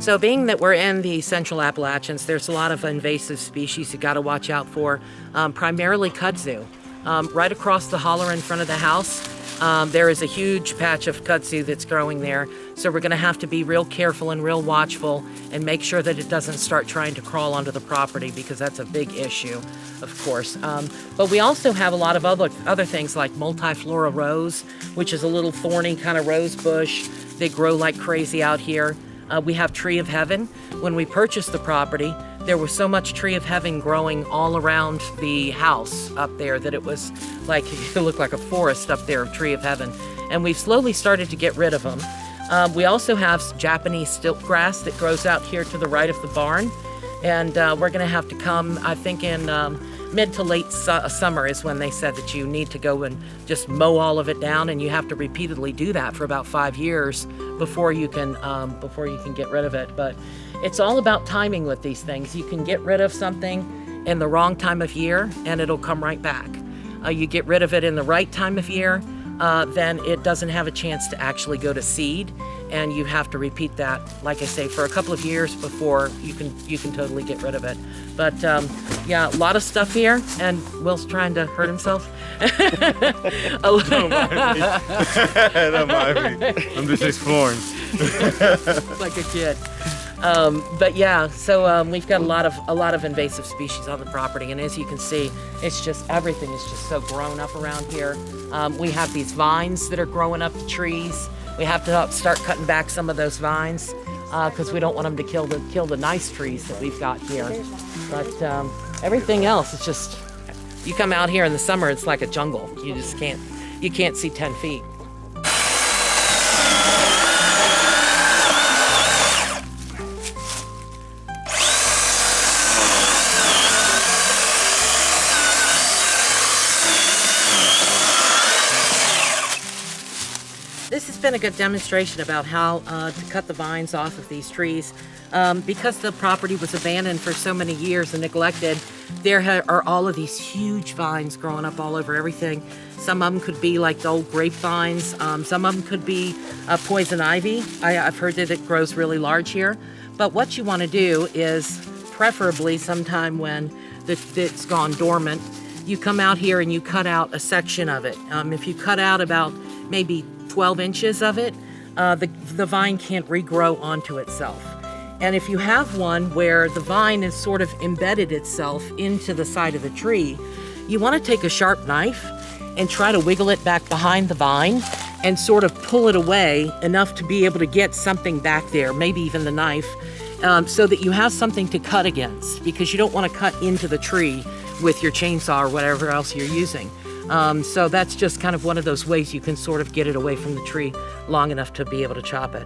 So being that we're in the Central Appalachians, there's a lot of invasive species you got to watch out for, primarily kudzu. Right across the holler in front of the house, there is a huge patch of kudzu that's growing there. So we're going to have to be real careful and real watchful and make sure that it doesn't start trying to crawl onto the property, because that's a big issue, of course. But we also have a lot of other things like multiflora rose, which is a little thorny kind of rose bush. They grow like crazy out here. We have tree of heaven. When we purchased the property, there was so much tree of heaven growing all around the house up there that it was like, it looked like a forest up there of tree of heaven. And we've slowly started to get rid of them. We also have Japanese stilt grass that grows out here to the right of the barn. And we're gonna have to come, I think in mid to late summer is when they said that you need to go and just mow all of it down, and you have to repeatedly do that for about 5 years before you can get rid of it. But it's all about timing with these things. You can get rid of something in the wrong time of year and it'll come right back. You get rid of it in the right time of year, then it doesn't have a chance to actually go to seed, and you have to repeat that, like I say, for a couple of years before you can totally get rid of it. But yeah, a lot of stuff here, and Will's trying to hurt himself. Don't mind me. Don't mind me. I'm just exploring. Like a kid. But yeah, so we've got a lot of invasive species on the property, and as you can see, it's just, everything is just so grown up around here. We have these vines that are growing up the trees. We have to start cutting back some of those vines because we don't want them to kill the nice trees that we've got here. But everything else is just, you come out here in the summer, it's like a jungle. You just can't see 10 feet. This has been a good demonstration about how to cut the vines off of these trees. Because the property was abandoned for so many years and neglected, there are all of these huge vines growing up all over everything. Some of them could be like the old grapevines. Some of them could be poison ivy. I've heard that it grows really large here. But what you want to do is, preferably sometime when it's gone dormant, you come out here and you cut out a section of it. If you cut out about maybe 12 inches of it, the vine can't regrow onto itself. And if you have one where the vine has sort of embedded itself into the side of the tree, you want to take a sharp knife and try to wiggle it back behind the vine and sort of pull it away enough to be able to get something back there, maybe even the knife, so that you have something to cut against, because you don't want to cut into the tree with your chainsaw or whatever else you're using. So that's just kind of one of those ways you can sort of get it away from the tree long enough to be able to chop it.